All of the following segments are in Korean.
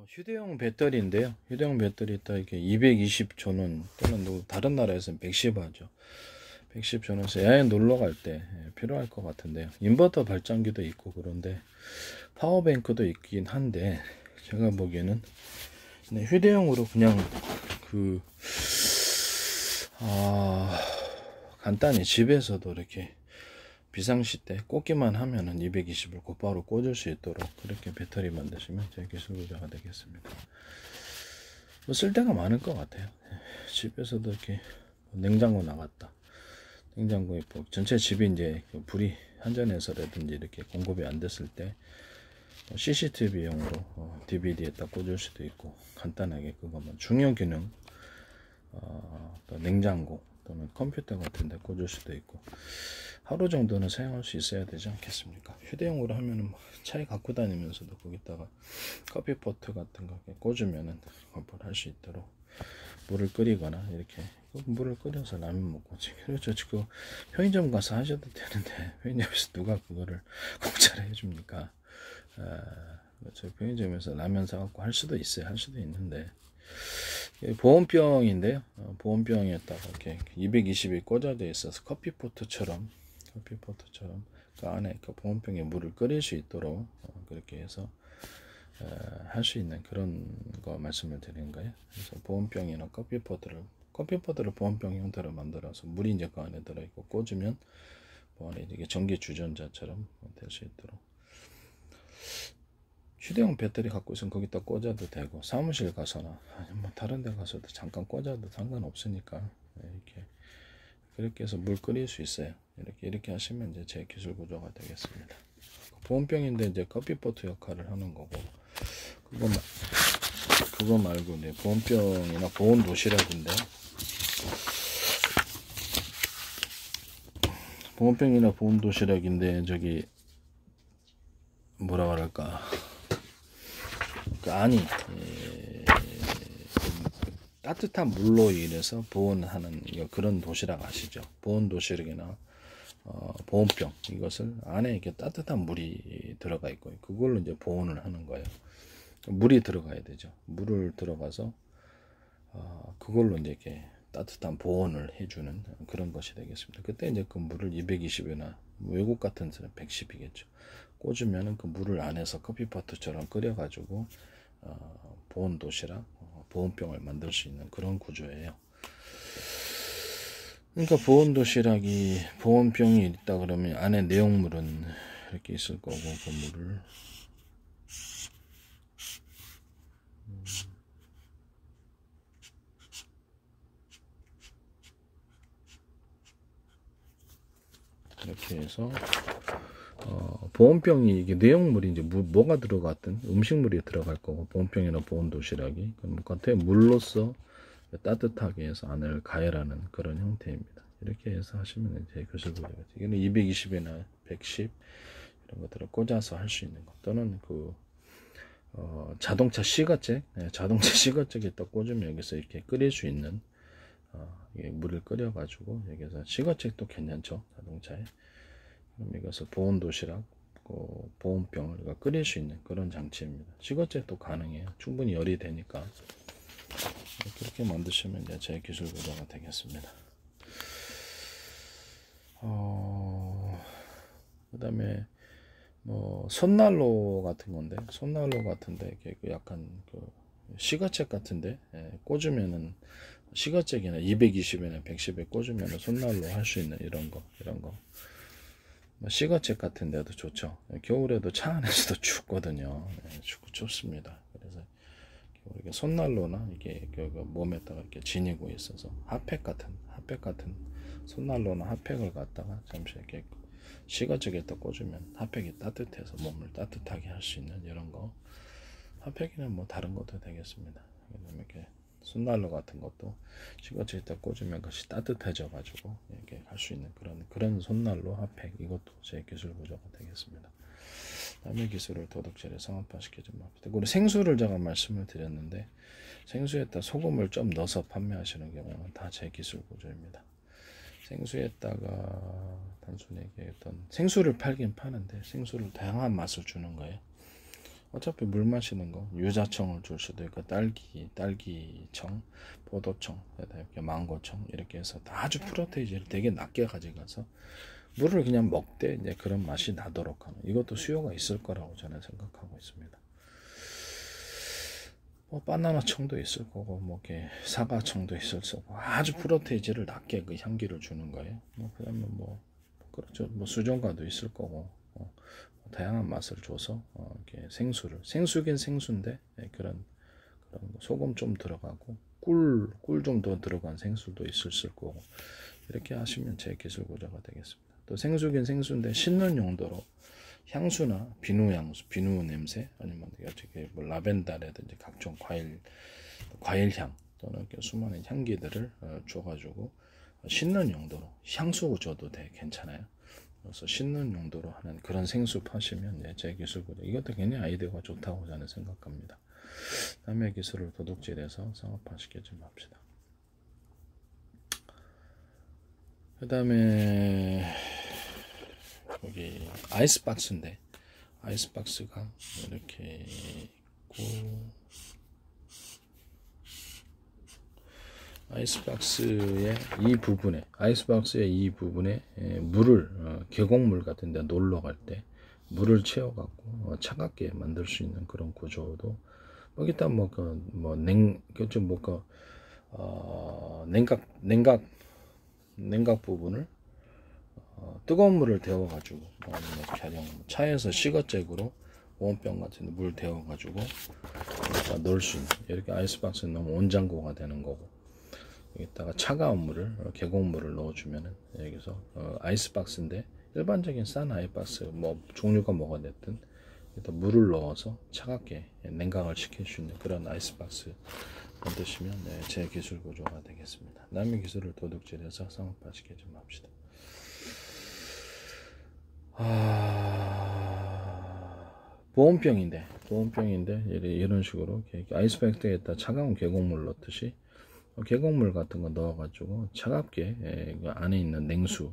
휴대용 배터리인데요. 휴대용 배터리 딱 이렇게 220전원 또는 다른 나라에서는 110 하죠. 110전원에서 야외 놀러 갈 때 필요할 것 같은데요. 인버터 발전기도 있고 그런데 파워뱅크도 있긴 한데 제가 보기에는 휴대용으로 그냥 간단히 집에서도 이렇게 비상시 때 꽂기만 하면은 220을 곧바로 꽂을 수 있도록 그렇게 배터리 만드시면 제 기술 구조가 되겠습니다. 뭐 쓸데가 많을 것 같아요. 집에서도 이렇게 냉장고 나갔다. 냉장고에 전체 집이 이제 불이 한전에서라든지 이렇게 공급이 안 됐을 때 CCTV용으로 DVD에다 꽂을 수도 있고 간단하게 그거만 중요 기능 또 냉장고 또는 컴퓨터 같은 데 꽂을 수도 있고 하루 정도는 사용할 수 있어야 되지 않겠습니까? 휴대용으로 하면은 차에 갖고 다니면서도 거기다가 커피포트 같은 거 꽂으면은 뭘 할 수 있도록 물을 끓이거나 이렇게 물을 끓여서 라면 먹고 그렇죠. 그 편의점 가서 하셔도 되는데 편의점에서 누가 그거를 공짜로 해줍니까? 그렇죠. 편의점에서 라면 사갖고 할 수도 있어요. 할 수도 있는데 보온병인데요. 보온병에다가 이렇게 220이 꽂아져 있어서 커피포트처럼 그 안에 그 보온병에 물을 끓일 수 있도록 그렇게 해서 할 수 있는 그런 거 말씀을 드리는 거예요. 그래서 보온병이나 커피포트를 보온병 형태로 만들어서 물이 이제 그 안에 들어있고 꽂으면 뭐 안에 이게 전기 주전자처럼 될 수 있도록 휴대용 배터리 갖고 있으면 거기다 꽂아도 되고 사무실 가서나 아니면 뭐 다른 데 가서도 잠깐 꽂아도 상관없으니까 이렇게 그렇게 해서 물 끓일 수 있어요. 이렇게 하시면 이제 제 기술 구조가 되겠습니다. 보온병인데 이제 커피포트 역할을 하는 거고 그거 말고 이제 보온병이나 보온 도시락인데 보온병이나 보온 도시락인데 저기 뭐라 그럴까 그 안이 따뜻한 물로 인해서 보온하는 그런 도시락 아시죠? 보온 도시락이나 보온병 이것을 안에 이렇게 따뜻한 물이 들어가 있고 그걸로 이제 보온을 하는 거예요. 물이 들어가야 되죠. 물을 들어가서 그걸로 이제 이렇게 따뜻한 보온을 해주는 그런 것이 되겠습니다. 그때 이제 그 물을 220이나 외국 같은 데는 110이겠죠. 꽂으면은 그 물을 안에서 커피포트처럼 끓여가지고 보온 도시락, 보온병을 만들 수 있는 그런 구조예요. 그러니까 보온 도시락이 보온병이 있다 그러면 안에 내용물은 이렇게 있을 거고 그 물을 이렇게 해서 보온병이 이게 내용물이 이제 뭐가 들어갔든 음식물이 들어갈 거고 보온병이나 보온 도시락이 그럼 겉에 물로써 따뜻하게 해서 안을 가열하는 그런 형태입니다. 이렇게 해서 하시면 이제 교실 구조가 돼요. 이거는 220이나 110 이런 것들을 꽂아서 할 수 있는 것 또는 자동차 시거잭, 자동차 시거잭에다 꽂으면 여기서 이렇게 끓일 수 있는 물을 끓여가지고 여기서 시거잭도 괜찮죠 자동차에. 그럼 이것을 보온 도시락, 보온병을 우리가 끓일 수 있는 그런 장치입니다. 시거잭도 가능해요. 충분히 열이 되니까 그렇게 만드시면 이제 제 기술 구조가 되겠습니다. 그 다음에 뭐 손난로 같은 건데 손난로 같은데 약간 시거잭 같은데 꽂으면은 시거잭이나 220이나 110에 꽂으면은 손난로 할 수 있는 이런 거 시거잭 같은 데도 좋죠. 겨울에도 차 안에서도 춥거든요. 춥습니다. 그래서 이렇게 손난로나 이게 몸에다가 이렇게 지니고 있어서 핫팩 같은 손난로나 핫팩을 갖다가 잠시 이렇게 시거잭에다 꽂으면 핫팩이 따뜻해서 몸을 따뜻하게 할 수 있는 이런 거. 핫팩이나 뭐 다른 것도 되겠습니다. 이렇게 손난로 같은 것도 시거잭에다 꽂으면 그것이 따뜻해져 가지고 이렇게 할 수 있는 그런 손난로 핫팩 이것도 제 기술 구조가 되겠습니다. 남의 기술을 도덕질에 상업화시키지 맙시다. 그리고 생수를 제가 말씀을 드렸는데 생수에다 소금을 좀 넣어서 판매하시는 경우는 다 제 기술 구조입니다. 생수에다가 단순히 어떤 생수를 팔긴 파는데 생수를 다양한 맛을 주는 거예요. 어차피 물 마시는 거 유자청을 줄 수도 있고 딸기청, 포도청, 이렇게 망고청 이렇게 해서 아주 프로테이지를 되게 낮게 가져가서 물을 그냥 먹되 이제 그런 맛이 나도록 하는 이것도 수요가 있을 거라고 저는 생각하고 있습니다. 뭐 바나나청도 있을 거고 뭐 이렇게 사과청도 있을 거고 아주 프로테이지를 낮게 그 향기를 주는 거예요. 뭐 그다음에 뭐 그렇죠. 뭐 수정과도 있을 거고 다양한 맛을 줘서 이렇게 생수긴 생수인데 그런 소금 좀 들어가고 꿀 좀 더 들어간 생수도 있을 거고 이렇게 하시면 제 기술 구조가 되겠습니다. 또 생수긴 생수인데 씻는 용도로 향수나 비누 냄새 아니면 어떻게 뭐 라벤더라든지 각종 과일향 또는 이렇게 수많은 향기들을 줘가지고 씻는 용도로 향수 줘도 괜찮아요. 그래서 씻는 용도로 하는 그런 생수 파시면 제 기술구조 이것도 굉장히 아이디어가 좋다고 저는 생각합니다. 남의 기술을 도둑질해서 상업화시키지 맙시다. 그 다음에 여기 아이스박스인데 아이스박스가 이렇게 있고 아이스박스의 이 부분에 물을 계곡물 같은 데 놀러 갈 때 물을 채워 갖고 차갑게 만들 수 있는 그런 구조도 여기다 냉각 부분을 뜨거운 물을 데워 가지고 가령 차에서 시거잭으로 보온병 같은 데 물 데워 가지고 넣을 수 있는 이렇게 아이스박스는 너무 온장고가 되는 거고 여기다가 차가운 물을 계곡물을 넣어주면은 여기서 아이스박스인데 일반적인 싼 아이스박스 뭐 종류가 뭐가 됐든 일단 물을 넣어서 차갑게 냉각을 시킬 수 있는 그런 아이스박스 만드시면 제 기술 구조가 되겠습니다. 남의 기술을 도둑질해서 상업화시키지 맙시다. 보온병인데 이런 식으로 아이스박스에다 차가운 계곡물 넣듯이 계곡물 같은 거 넣어가지고 차갑게 그 안에 있는 냉수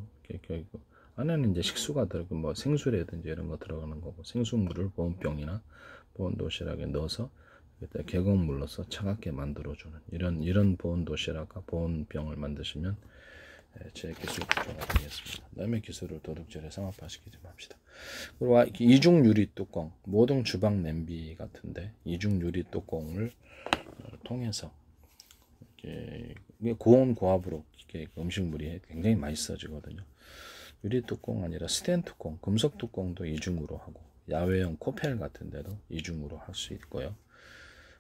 안에는 이제 식수가 들어가고 뭐 생수라든지 이런 거 들어가는 거고 생수물을 보온병이나 보온 도시락에 넣어서 계곡물 넣어서 차갑게 만들어주는 이런 보온 도시락과 보온병을 만드시면 제 기술 구조가 되겠습니다. 남의 기술을 도둑질해 상업화시키지 맙시다. 그리고 이중 유리 뚜껑 모든 주방 냄비 같은데 이중 유리 뚜껑을 통해서 이렇게 고온 고압으로 이렇게 음식물이 굉장히 맛있어지거든요. 유리 뚜껑 아니라 스텐 뚜껑, 금속 뚜껑도 이중으로 하고 야외용 코펠 같은 데도 이중으로 할 수 있고요.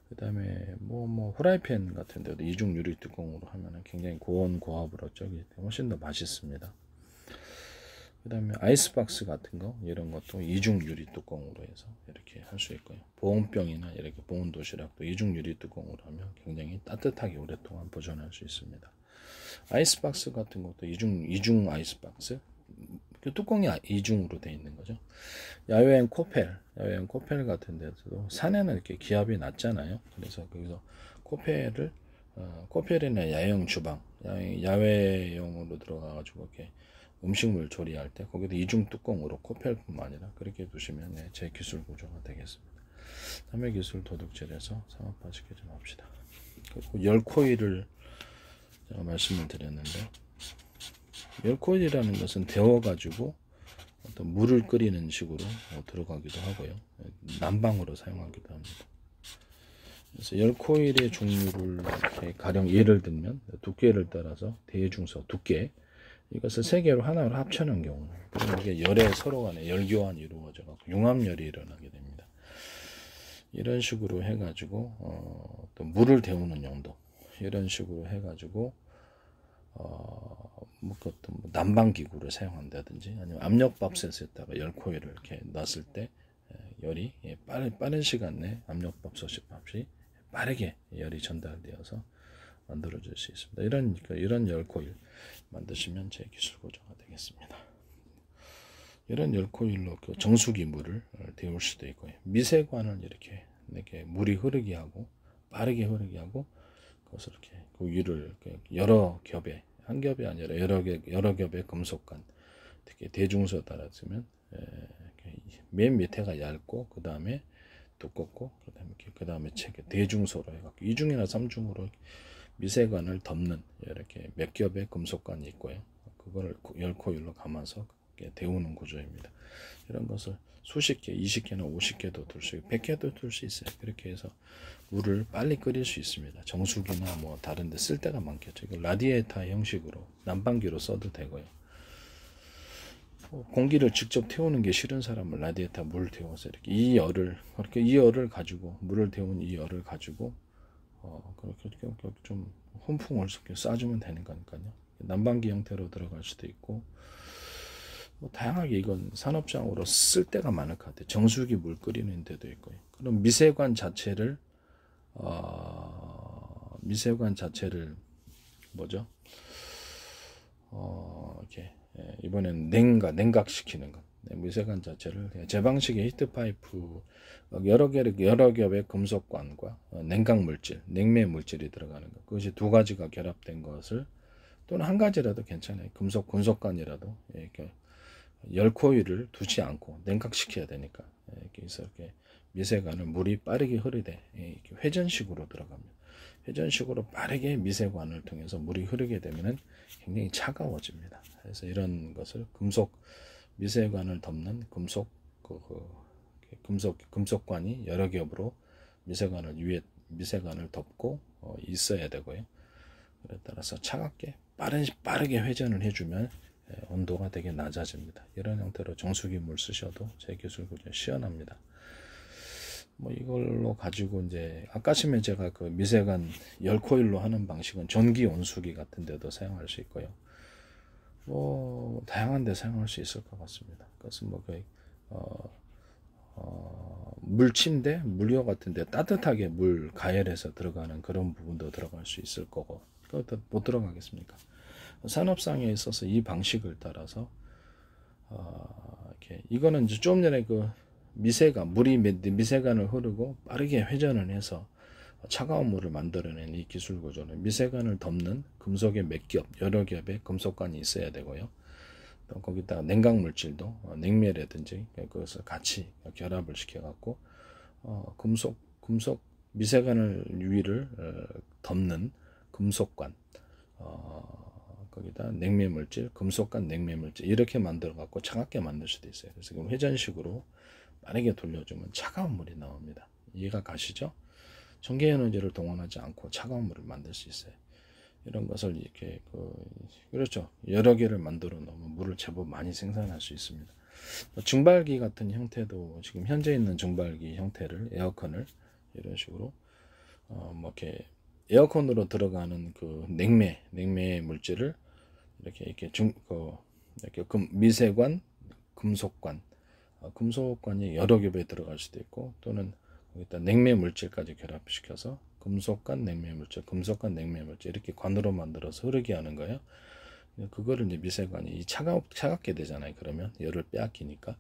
그 다음에 뭐 후라이팬 같은 데도 이중 유리 뚜껑으로 하면 굉장히 고온 고압으로 쪄기 때문에 훨씬 더 맛있습니다. 그 다음에 아이스박스 같은 거 이런 것도 이중 유리 뚜껑으로 해서 이렇게 할 수 있고요. 보온병이나 이렇게 보온 도시락도 이중 유리 뚜껑으로 하면 굉장히 따뜻하게 오랫동안 보존할 수 있습니다. 아이스박스 같은 것도 이중 아이스박스 그 뚜껑이 이중으로 되어 있는 거죠. 야외용 코펠 같은 데서도 산에는 이렇게 기압이 낮잖아요. 그래서 거기서 코펠이나 야외용 주방, 야외용으로 들어가가지고 이렇게 음식물 조리할 때 거기도 이중 뚜껑으로 코펠뿐만 아니라 그렇게 두시면 제 기술 구조가 되겠습니다. 남의 기술 도둑질해서 상업화시키지 맙시다. 그리고 열코일을 제가 말씀을 드렸는데 열코일이라는 것은 데워가지고 어떤 물을 끓이는 식으로 들어가기도 하고요. 난방으로 사용하기도 합니다. 그래서 열코일의 종류를 이렇게 가령 예를 들면 두께를 따라서 대중서 두께 이것을 세 개로 하나로 합쳐놓은 경우 그럼 이게 열의 서로 간에 열교환이 이루어져 갖고 융합열이 일어나게 됩니다. 이런 식으로 해가지고 또 물을 데우는 용도 이런 식으로 해가지고 난방기구를 사용한다든지 아니면 압력밥솥에다가 열코일을 이렇게 넣었을 때 열이 빠른 시간 내에 압력밥솥이 빠르게 열이 전달되어서 만들어질 수 있습니다. 이런 열코일 만드시면 제 기술 구조가 되겠습니다. 이런 열코일로 정수기 물을 데울 수도 있고요. 미세관을 이렇게 물이 흐르게 하고 빠르게 흐르게 하고 그것을 이렇게 그 위를 여러 겹에 한 겹이 아니라 여러 겹의 금속관 특히 대중소 따라쓰면 맨 밑에가 얇고 그 다음에 두껍고 그 다음에 대중소로 해갖고 2중이나 3중으로 미세관을 덮는 이렇게 몇 겹의 금속관이 있고요. 그거를 열코일로 감아서 데우는 구조입니다. 이런 것을 수십 개, 20개나 50개도 둘 수 있고 100개도 둘 수 있어요. 그렇게 해서 물을 빨리 끓일 수 있습니다. 정수기나 뭐 다른 데 쓸 때가 많겠죠. 이거 라디에이터 형식으로 난방기로 써도 되고요. 공기를 직접 태우는 게 싫은 사람은 라디에이터 물 태워서 이렇게 이 열을 가지고 물을 태운 이 열을 가지고 그렇게 좀 훈풍을 쏴주면 되는 거니까요. 난방기 형태로 들어갈 수도 있고 뭐 다양하게 이건 산업장으로 쓸 때가 많을 것 같아요. 정수기 물 끓이는 데도 있고요. 그럼 미세관 자체를 뭐죠? 이렇게 이번엔 냉각시키는 것. 미세관 자체를 제 방식의 히트파이프 여러 겹의 금속관과 냉각 물질, 냉매 물질이 들어가는 것. 그것이 두 가지가 결합된 것을 또는 한 가지라도 괜찮아요. 금속관이라도 이렇게 열코일을 두지 않고 냉각시켜야 되니까 이렇게 미세관을 물이 빠르게 흐르되 이렇게 회전식으로 들어갑니다. 회전식으로 빠르게 미세관을 통해서 물이 흐르게 되면 굉장히 차가워집니다. 그래서 이런 것을 미세관을 덮는 금속관이 여러 겹으로 미세관을 덮고 있어야 되고요. 그에 따라서 차갑게 빠르게 회전을 해주면 온도가 되게 낮아집니다. 이런 형태로 정수기 물 쓰셔도 제 기술 굉장히 시원합니다. 뭐 이걸로 가지고 이제 아까 전에 제가 그 미세관 열코일로 하는 방식은 전기 온수기 같은 데도 사용할 수 있고요. 뭐 다양한 데 사용할 수 있을 것 같습니다. 그래서 뭐 거의 물침대, 물효 같은 데 따뜻하게 물 가열해서 들어가는 그런 부분도 들어갈 수 있을 거고 그것도 못 들어가겠습니까? 산업상에 있어서 이 방식을 따라서 이렇게 이거는 이제 좀 전에 그 미세관을 흐르고 빠르게 회전을 해서 차가운 물을 만들어낸 이 기술 구조는 미세관을 덮는 금속의 여러 겹의 금속관이 있어야 되고요. 또 거기다가 냉각 물질도 냉매라든지 그것을 같이 결합을 시켜갖고 금속 미세관을 위를 덮는 금속관 거기다 냉매물질, 금속관 냉매물질 이렇게 만들어 갖고 차갑게 만들 수도 있어요. 그래서 그럼 회전식으로 빠르게 돌려주면 차가운 물이 나옵니다. 이해가 가시죠? 전기에너지를 동원하지 않고 차가운 물을 만들 수 있어요. 이런 것을 이렇게 그렇죠. 여러 개를 만들어 놓으면 물을 제법 많이 생산할 수 있습니다. 증발기 같은 형태도 지금 현재 있는 증발기 형태를 에어컨을 이런 식으로 뭐 이렇게 에어컨으로 들어가는 그 냉매 물질을 이렇게 미세관, 금속관이 여러 겹에 들어갈 수도 있고 또는 거기다 냉매 물질까지 결합시켜서 금속관, 냉매 물질 이렇게 관으로 만들어서 흐르게 하는 거예요. 그거를 이제 미세관이 차갑게 되잖아요. 그러면 열을 빼앗기니까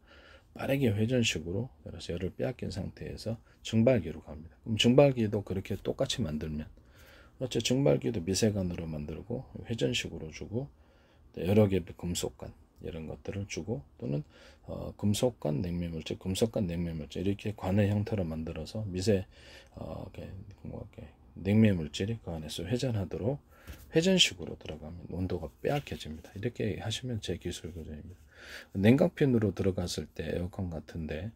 빠르게 회전식으로 그래서 열을 빼앗긴 상태에서 증발기로 갑니다. 그럼 증발기도 그렇게 똑같이 만들면 그렇죠. 증발기도 미세관으로 만들고 회전식으로 주고 여러 개의 금속관 이런 것들을 주고 또는 금속관 냉매물질 이렇게 관의 형태로 만들어서 냉매물질이 그 안에서 회전하도록 회전식으로 들어가면 온도가 빼앗겨집니다. 이렇게 하시면 제 기술 구조입니다. 냉각핀으로 들어갔을 때 에어컨 같은데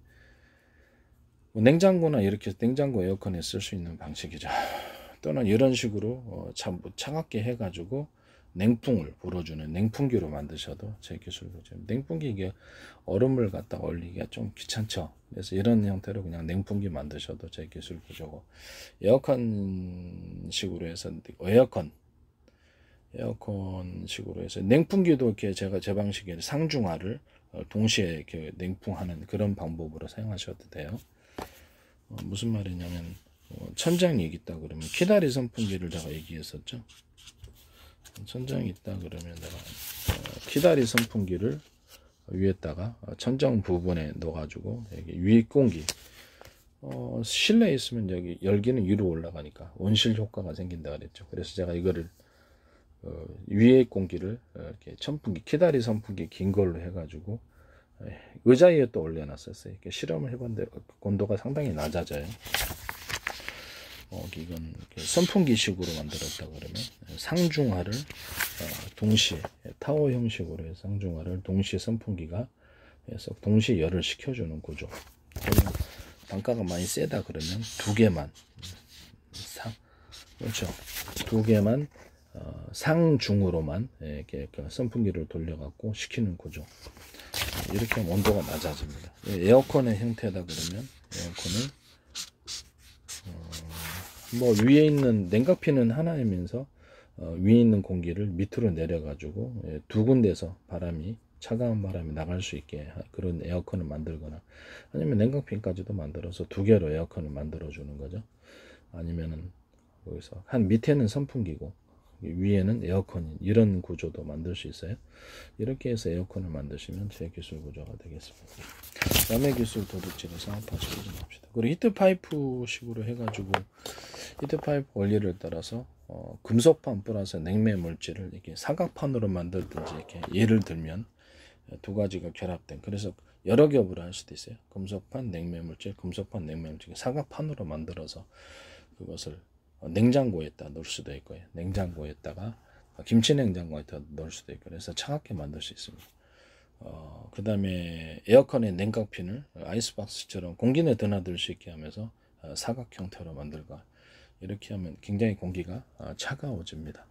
냉장고나 이렇게 냉장고 에어컨에 쓸 수 있는 방식이죠. 또는 이런 식으로 차갑게 해가지고 냉풍을 불어주는 냉풍기로 만드셔도 제 기술 구조. 냉풍기 이게 얼음을 갖다 얼리기가 좀 귀찮죠. 그래서 이런 형태로 그냥 냉풍기 만드셔도 제 기술 구조고 에어컨 식으로 해서 냉풍기도 이렇게 제가 제 방식에 상중하를 동시에 이렇게 냉풍하는 그런 방법으로 사용하셔도 돼요. 무슨 말이냐면 천장이 있다 그러면 키다리 선풍기를 제가 얘기했었죠. 천장이 있다 그러면 내가 키다리 선풍기를 위에다가 천장 부분에 넣어가지고 여기 유입 공기 실내에 있으면 여기 열기는 위로 올라가니까 온실 효과가 생긴다 그랬죠. 그래서 제가 이거를 위에 공기를 이렇게 키다리 선풍기 긴 걸로 해가지고 의자 위에 또 올려놨었어요. 이렇게 실험을 해봤는데 온도가 상당히 낮아져요. 이건 선풍기식으로 만들었다 그러면 상중하를 동시에 타워 형식으로 해서 상중하를 동시에 선풍기가 해서 동시에 열을 식혀주는 구조. 단가가 많이 세다 그러면 두 개만 그렇죠. 두 개만 상중으로만 이렇게 선풍기를 돌려갖고 식히는 구조. 이렇게 하면 온도가 낮아집니다. 에어컨의 형태다 그러면 에어컨을 뭐 위에 있는 냉각핀은 하나이면서 위에 있는 공기를 밑으로 내려가지고 두 군데서 바람이 차가운 바람이 나갈 수 있게 그런 에어컨을 만들거나 아니면 냉각핀까지도 만들어서 두 개로 에어컨을 만들어 주는 거죠. 아니면은 여기서 한 밑에는 선풍기고 위에는 에어컨인 이런 구조도 만들 수 있어요. 이렇게 해서 에어컨을 만드시면 제 기술 구조가 되겠습니다. 남의 기술 도둑질을 사업화시키지 맙시다. 그리고 히트파이프 식으로 해가지고 히트파이프 원리를 따라서 금속판 플러스 냉매 물질을 이렇게 사각판으로 만들든지 이렇게 예를 들면 두 가지가 결합된 그래서 여러 겹으로 할 수도 있어요. 금속판 냉매 물질, 금속판 냉매 물질 사각판으로 만들어서 그것을 냉장고에다 넣을 수도 있고요. 냉장고에다가 김치 냉장고에다 넣을 수도 있고 그래서 차갑게 만들 수 있습니다. 그 다음에 에어컨의 냉각핀을 아이스박스처럼 공기 내 드나들 수 있게 하면서 사각 형태로 만들까 이렇게 하면 굉장히 공기가 차가워집니다.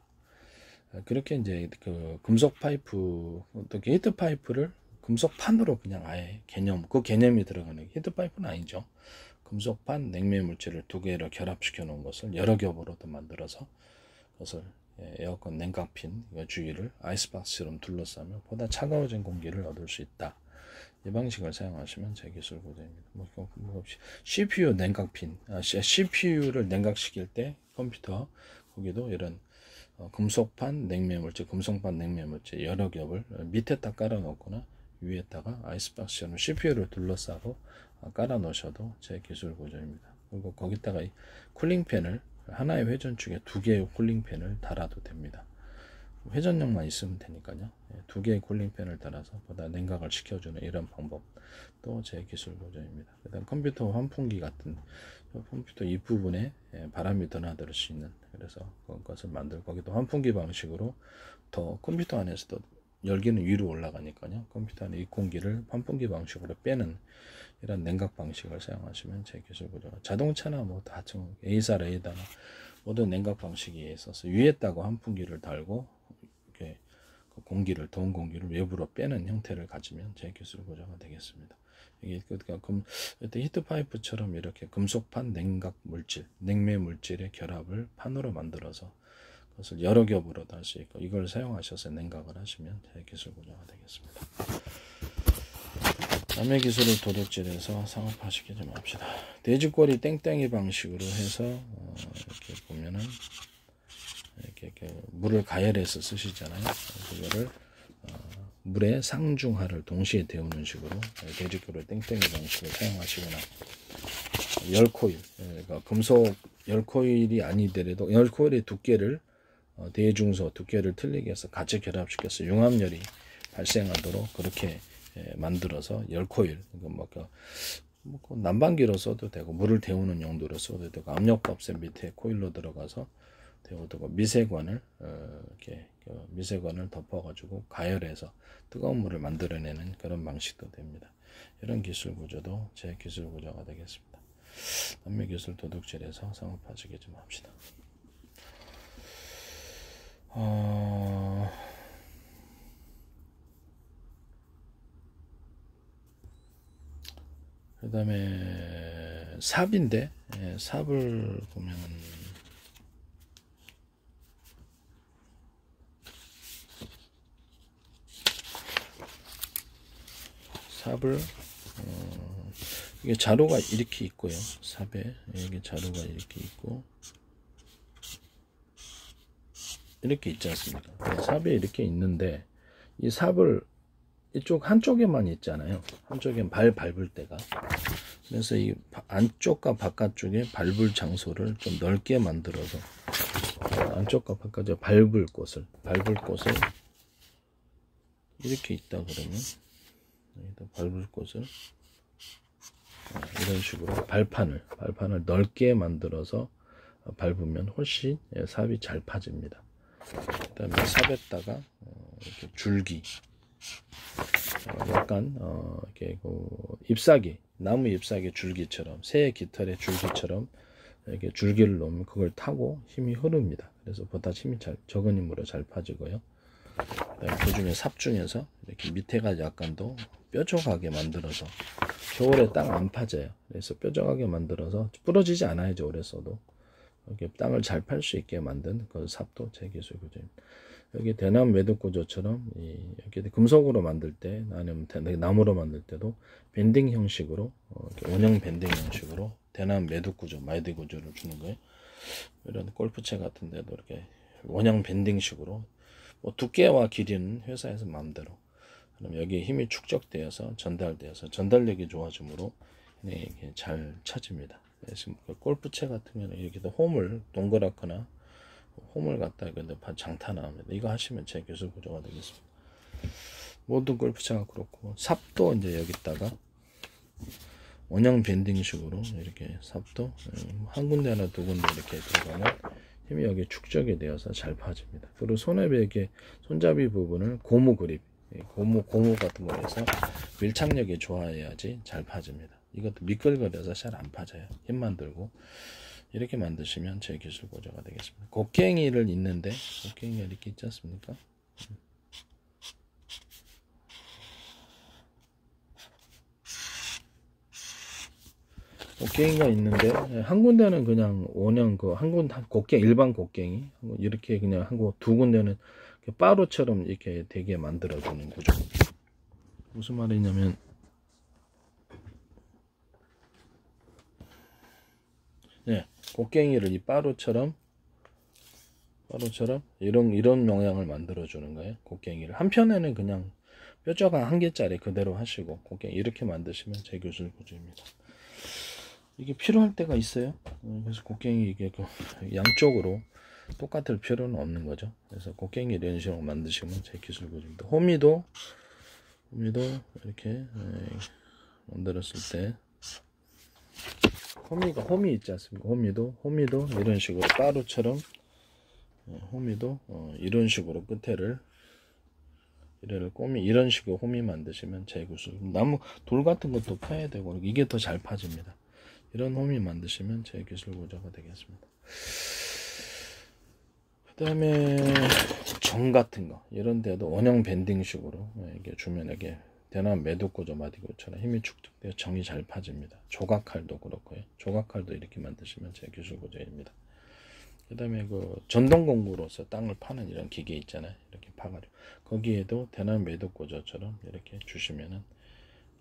그렇게 이제 그 금속 파이프 또 히트 파이프를 금속판으로 그냥 아예 그 개념이 들어가는 히트 파이프는 아니죠. 금속판 냉매 물질을 두 개로 결합시켜 놓은 것을 여러 겹으로도 만들어서 그것을 에어컨 냉각핀 주위를 아이스박스처럼 둘러싸면 보다 차가워진 공기를 얻을 수 있다. 이 방식을 사용하시면 제 기술 구조입니다. CPU 냉각핀, CPU를 냉각시킬 때 컴퓨터 거기도 이런 금속판 냉매 물질, 금속판 냉매 물질 여러 겹을 밑에다 깔아 놓거나 위에다가 아이스박스처럼 CPU를 둘러싸고 깔아 놓으셔도 제 기술 구조입니다. 그리고 거기다가 쿨링팬을 하나의 회전축에 두 개의 쿨링팬을 달아도 됩니다. 회전력만 있으면 되니까요. 두 개의 쿨링팬을 달아서 보다 냉각을 시켜주는 이런 방법도 제 기술 구조입니다. 그다음 컴퓨터 환풍기 같은 컴퓨터 윗부분에 바람이 드나들 수 있는 그래서 그것을 만들고 거기도 환풍기 방식으로 더 컴퓨터 안에서도 열기는 위로 올라가니까요. 컴퓨터 안에 이 공기를 환풍기 방식으로 빼는 이런 냉각 방식을 사용하시면 제 기술 구조가 자동차나 뭐 다 A사 A다나 모든 냉각 방식에 있어서 위에다가 환풍기를 달고 이렇게 공기를 더운 공기를 외부로 빼는 형태를 가지면 제 기술 구조가 되겠습니다. 이게 히트 파이프처럼 이렇게 금속판 냉각 물질, 냉매 물질의 결합을 판으로 만들어서 그것을 여러 겹으로도 할 수 있고 이걸 사용하셔서 냉각을 하시면 제 기술 구조가 되겠습니다. 남의 기술을 도둑질해서 상업화시키지 맙시다. 돼지꼬리 땡땡이 방식으로 해서 이렇게 보면은 이렇게 물을 가열해서 쓰시잖아요. 그거를 물에 상중하를 동시에 데우는 식으로 돼지꼬리 땡땡이 방식을 사용하시거나 열코일, 그러니까 금속 열코일이 아니더라도 열코일의 두께를 대중소 두께를 틀리게 해서 같이 결합시켜서 융합열이 발생하도록 그렇게 만들어서 열코일 뭐 난방기로 써도 되고 물을 데우는 용도로 써도 되고 압력밥솥 밑에 코일로 들어가서 데워두고 미세관을 이렇게 미세관을 덮어가지고 가열해서 뜨거운 물을 만들어내는 그런 방식도 됩니다. 이런 기술 구조도 제 기술 구조가 되겠습니다. 남의 기술 도둑질해서 상업화시키지 좀 합시다. 그 다음에 삽인데 삽을 보면은 삽을 이게 자루가 이렇게 있고요. 삽에 여기 자루가 이렇게 있고 이렇게 있지 않습니까? 삽에 이렇게 있는데 이 삽을 이쪽 한쪽에만 있잖아요. 한쪽엔 밟을 때가. 그래서 이 안쪽과 바깥쪽에 밟을 장소를 좀 넓게 만들어서 안쪽과 바깥에 밟을 곳을 이렇게 있다 그러면 여기다 밟을 곳을 이런 식으로 발판을 넓게 만들어서 밟으면 훨씬 삽이 잘 파집니다. 그 다음에 삽에다가 이렇게 줄기, 약간 이렇게 그 잎사귀, 나무 잎사귀 줄기처럼, 새 깃털의 줄기처럼 이렇게 줄기를 놓으면 그걸 타고 힘이 흐릅니다. 그래서 보다 힘이 적은 힘으로 잘 파지고요. 그 중에 삽 중에서 이렇게 밑에가 약간 더 뾰족하게 만들어서 겨울에 땅 안 파져요. 그래서 뾰족하게 만들어서 부러지지 않아야죠. 오래 써도 이렇게 땅을 잘 팔 수 있게 만든 그 삽도 제 기술 구조입니다. 여기 대남 매듭 구조처럼 이렇게 금속으로 만들 때, 아니면 나무로 만들 때도 밴딩 형식으로, 원형 밴딩 형식으로 대남 매듭 구조, 마이드 구조를 주는 거예요. 이런 골프채 같은 데도 이렇게 원형 밴딩식으로, 뭐 두께와 길이는 회사에서 마음대로. 그럼 여기에 힘이 축적되어서 전달되어서 전달력이 좋아지므로 이게 잘 쳐집니다. 지금 골프채 같은 경우는 이렇게 홈을 동그랗거나 홈을 갖다 근데 장타 나옵니다. 이거 하시면 제 기술 구조가 되겠습니다. 모든 골프채가 그렇고, 삽도 이제 여기다가 원형 밴딩식으로 이렇게 삽도 한 군데나 두 군데 이렇게 들어가면 힘이 여기 축적이 되어서 잘 파집니다. 그리고 손에 이렇게 손잡이 부분을 고무 그립, 고무 같은 거 해서 밀착력이 좋아야지 잘 파집니다. 이것도 미끌거려서 잘 안 파져요. 힘만 들고. 이렇게 만드시면 제 기술 구조가 되겠습니다. 곡괭이를 있는데, 곡괭이가 이렇게 있지 않습니까? 곡괭이가 있는데, 한 군데는 그냥 원형 곡괭이, 일반 곡괭이, 이렇게 그냥 두 군데는 바로처럼 이렇게 되게 만들어주는 구조. 무슨 말이냐면, 곡괭이를 이 바로처럼 이런 모양을 만들어 주는 거예요. 곡괭이를 한편에는 그냥 뾰족한 한 개짜리 그대로 하시고, 곡괭이 이렇게 만드시면 제 기술 구조입니다. 이게 필요할 때가 있어요. 그래서 곡괭이 이게 양쪽으로 똑같을 필요는 없는 거죠. 그래서 곡괭이 이런 식으로 만드시면 제 기술 구조입니다. 호미도 이렇게 만들었을 때, 홈이 있지 않습니까? 호미도 이런 식으로 따로처럼, 호미도 이런 식으로 끝에를 이런 식으로 홈이 만드시면 제 기술. 나무 돌 같은 것도 파야 되고 이게 더 잘 파집니다. 이런 홈이 만드시면 제 기술 구조가 되겠습니다. 그 다음에 정 같은 거 이런 데도 원형 밴딩식으로 이게 주면에게 대남 매듭 구조 마디구처럼 힘이 축적되어 정이 잘 파집니다. 조각칼도 그렇고요. 조각칼도 이렇게 만드시면 제 기술 구조입니다. 그 다음에 그 전동공구로서 땅을 파는 이런 기계 있잖아요. 이렇게 파가지고 거기에도 대남 매듭 구조처럼 이렇게 주시면은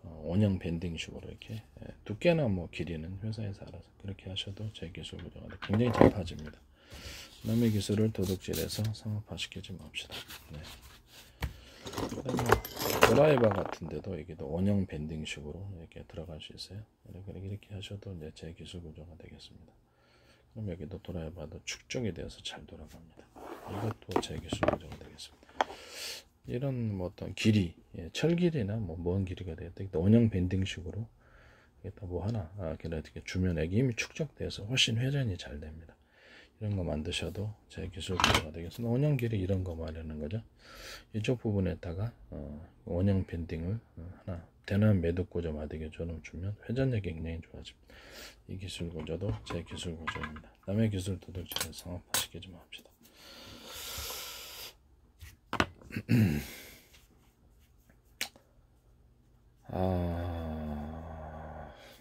원형 밴딩식으로 이렇게 두께나 뭐 길이는 회사에서 알아서 그렇게 하셔도 제 기술 구조가 굉장히 잘 파집니다. 남의 기술을 도둑질해서 상업화시키지 맙시다. 네. 그다음에 드라이버 같은데도 여기도 원형 밴딩식으로 이렇게 들어갈 수 있어요. 이렇게 하셔도 이제 제 기술 구조가 되겠습니다. 그럼 여기도 드라이버도 축적이 되어서 잘 돌아갑니다. 이것도 제 기술 구조가 되겠습니다. 이런 뭐 어떤 길이, 철길이나 뭐 먼 길이가 되겠다. 원형 밴딩식으로 여기다 뭐 하나 이렇게 주면 애기 힘이 축적돼서 훨씬 회전이 잘 됩니다. 이런 거 만드셔도 제 기술 구조가 되겠습니다. 원형 길이 이런 거 말하는 거죠. 이쪽 부분에다가 원형 밴딩을 하나 대남 매듭 구조 마디게처럼 주면 회전력이 굉장히 좋아집니다. 이 기술 구조도 제 기술 구조입니다. 남의 기술 도둑질을 상업화시키지 맙시다.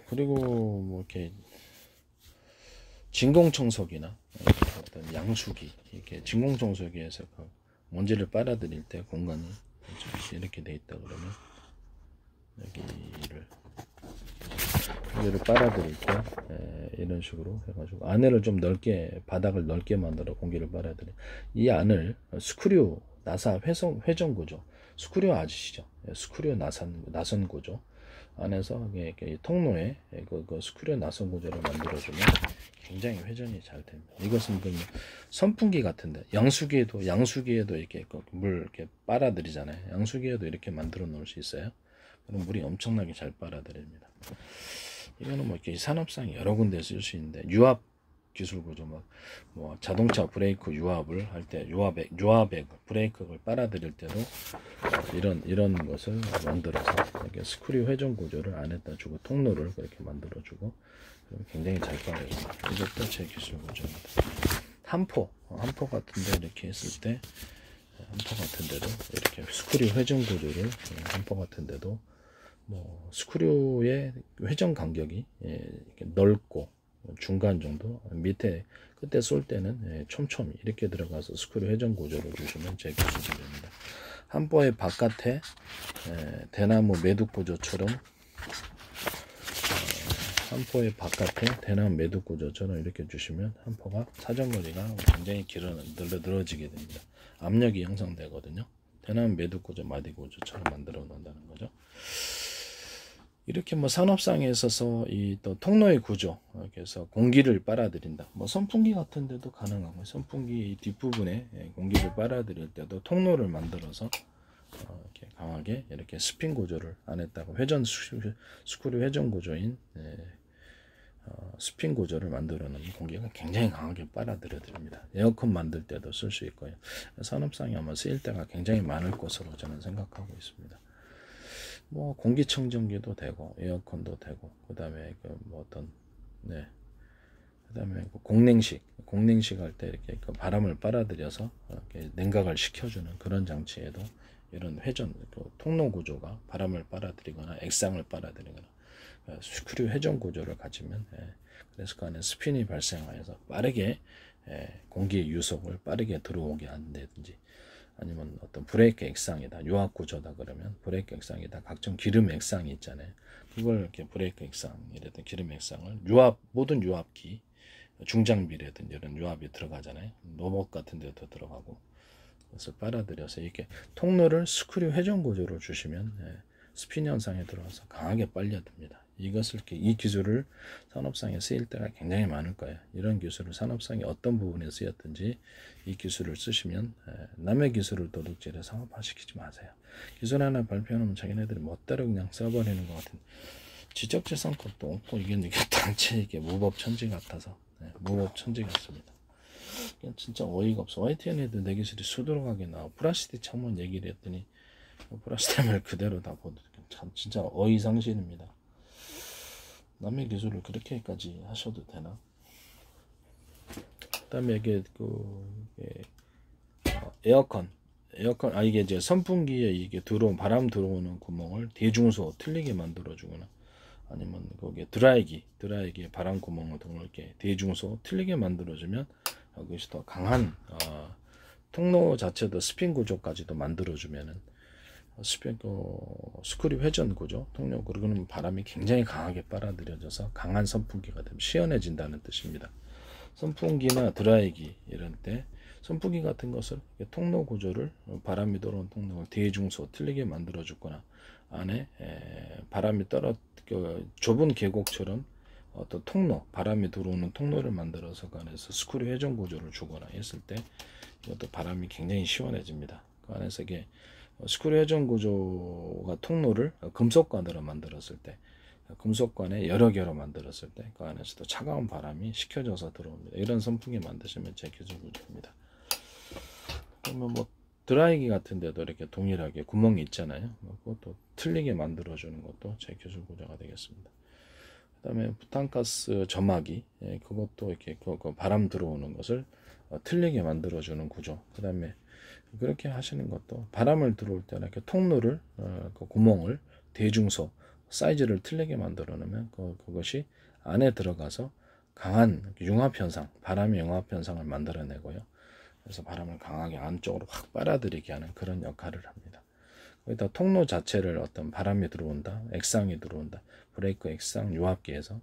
그리고 뭐 이렇게 진공청소기나 어떤 양수기, 이렇게 진공청소기에서 그 먼지를 빨아들일 때 공간이 이렇게 돼 있다 그러면 여기를 빨아들일 때 이런 식으로 해가지고 안을 좀 넓게, 바닥을 넓게 만들어 공기를 빨아들여 이 안을 스크류 나사 회전 구조, 스크류 아시죠? 스크류 나선 구조 안에서 이렇게 통로에 그 스크류 나선 구조를 만들어주면 굉장히 회전이 잘 됩니다. 이것은 그 선풍기 같은데 양수기에도 이렇게 물 이렇게 빨아들이잖아요. 양수기에도 이렇게 만들어 놓을 수 있어요. 그럼 물이 엄청나게 잘 빨아들입니다. 이거는 뭐 이렇게 산업상 여러 군데 쓸 수 있는데, 유압 기술 구조, 뭐 자동차 브레이크 유압을 할 때 유압액 브레이크를 빨아들일 때도 이런 것을 만들어서 이렇게 스크류 회전 구조를 안에다 주고 통로를 그렇게 만들어 주고 굉장히 잘 빨아요. 이것도 제 기술 구조입니다. 한포 같은데 이렇게 했을 때, 한포 같은데도 이렇게 스크류 회전 구조를, 한포 같은데도 뭐 스크류의 회전 간격이 이렇게 넓고 중간 정도, 밑에 끝에 쏠 때는 촘촘히 이렇게 들어가서 스크류 회전 구조를 주시면 제 기술입니다. 한포의 바깥에 대나무 매듭 구조처럼, 한포의 바깥에 대나무 매듭 구조처럼 이렇게 주시면 한포가 사정거리가 굉장히 늘어지게 됩니다. 압력이 형성되거든요. 대나무 매듭 구조, 마디 구조처럼 만들어 놓는다는 거죠. 이렇게 뭐 산업상에 있어서 이 또 통로의 구조, 그래서 공기를 빨아들인다. 뭐 선풍기 같은 데도 가능하고, 선풍기 뒷부분에 공기를 빨아들일 때도 통로를 만들어서 이렇게 강하게 이렇게 스핀 구조를 안에다가 스크류 회전 구조인 스핀 구조를 만들어 놓으면 공기가 굉장히 강하게 빨아들여집니다. 에어컨 만들 때도 쓸 수 있고요. 산업상에 아마 쓰일 때가 굉장히 많을 것으로 저는 생각하고 있습니다. 뭐 공기청정기도 되고 에어컨도 되고, 그다음에 그다음에 공냉식 할 때 이렇게 바람을 빨아들여서 이렇게 냉각을 시켜주는 그런 장치에도 이런 회전 통로 구조가 바람을 빨아들이거나 액상을 빨아들이거나 스크류 회전 구조를 가지면, 그래서 그 안에 스핀이 발생하여서 빠르게 공기의 유속을 빠르게 들어오게 한다든지, 아니면 어떤 브레이크 액상이다, 유압 구조다 그러면 브레이크 액상이다, 각종 기름 액상이 있잖아요. 그걸 이렇게 브레이크 액상이라든 기름 액상을 모든 유압기, 중장비라든지 이런 유압이 들어가잖아요. 로봇 같은 데도 들어가고, 그래서 빨아들여서 이렇게 통로를 스크류 회전 구조로 주시면 스핀 현상에 들어와서 강하게 빨려듭니다. 이 기술을 산업상에 쓰일 때가 굉장히 많을 거예요. 이런 기술을 산업상에 어떤 부분에 쓰였든지 이 기술을 쓰시면 남의 기술을 도둑질해 상업화시키지 마세요. 기술 하나 발표하면 자기네들이 멋대로 그냥 써버리는 것 같은, 지적재산권도 없고, 이게 단체 이게 무법천지 같아서, 무법천지 같습니다. 진짜 어이가 없어. YTN 애들 내 기술이 수두룩하게 나와. 플라스틱 창문 얘기를 했더니 플라스틱을 그대로 다 보도, 참 진짜 어이상실입니다. 남의 기술을 그렇게까지 하셔도 되나? 그다음에 이게 에어컨 이게 이제 선풍기에 이게 바람 들어오는 구멍을 대중소 틀리게 만들어 주거나, 아니면 거기에 드라이기에 바람 구멍을 이렇게 대중소 틀리게 만들어 주면 여기서 더 강한 통로 자체도 스핀 구조까지도 만들어 주면은 스크류 회전 구조, 통로, 그러면 바람이 굉장히 강하게 빨아들여져서 강한 선풍기가 되면 시원해진다는 뜻입니다. 선풍기나 드라이기 이런 때 선풍기 같은 것을 통로 구조를, 바람이 들어온 통로를 대중소 틀리게 만들어 주거나, 안에 바람이 좁은 계곡처럼 어떤 통로, 바람이 들어오는 통로를 만들어서 그 안에서 스크류 회전 구조를 주거나 했을 때 이것도 바람이 굉장히 시원해집니다. 그 안에서 이게 스크류 회전 구조가 통로를 금속관으로 만들었을 때, 금속관에 여러 개로 만들었을 때 그 안에서도 차가운 바람이 식혀져서 들어옵니다. 이런 선풍기 만드시면 제 기술 구조입니다. 그러면 뭐 드라이기 같은 데도 이렇게 동일하게 구멍이 있잖아요. 그것도 틀리게 만들어주는 것도 제 기술 구조가 되겠습니다. 그 다음에 부탄가스 점막이, 그것도 이렇게 바람 들어오는 것을 틀리게 만들어주는 구조. 그 다음에 그렇게 하시는 것도, 바람을 들어올 때는 이렇게 통로를, 그 구멍을 대중소 사이즈를 틀리게 만들어 놓으면 그것이 안에 들어가서 강한 융합현상, 바람의 융합현상을 만들어내고요. 그래서 바람을 강하게 안쪽으로 확 빨아들이게 하는 그런 역할을 합니다. 거기다 통로 자체를 어떤 바람이 들어온다, 액상이 들어온다, 브레이크 액상 유압기에서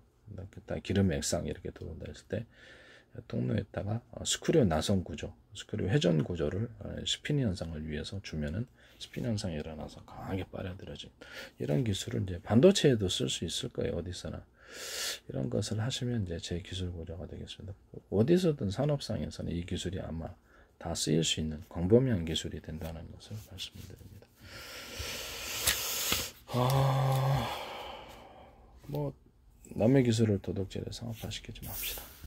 기름 액상 이렇게 들어온다 했을 때 통로에다가 스크류 나선 구조, 스크류 회전 구조를 스핀 현상을 위해서 주면은 스핀 현상이 일어나서 강하게 빨아들여진, 이런 기술을 이제 반도체에도 쓸 수 있을 거예요. 어디서나. 이런 것을 하시면 이제 제 기술 구조가 되겠습니다. 어디서든 산업상에서는 이 기술이 아마 다 쓰일 수 있는 광범위한 기술이 된다는 것을 말씀드립니다. 뭐 남의 기술을 도둑질해 상업화시키지 맙시다.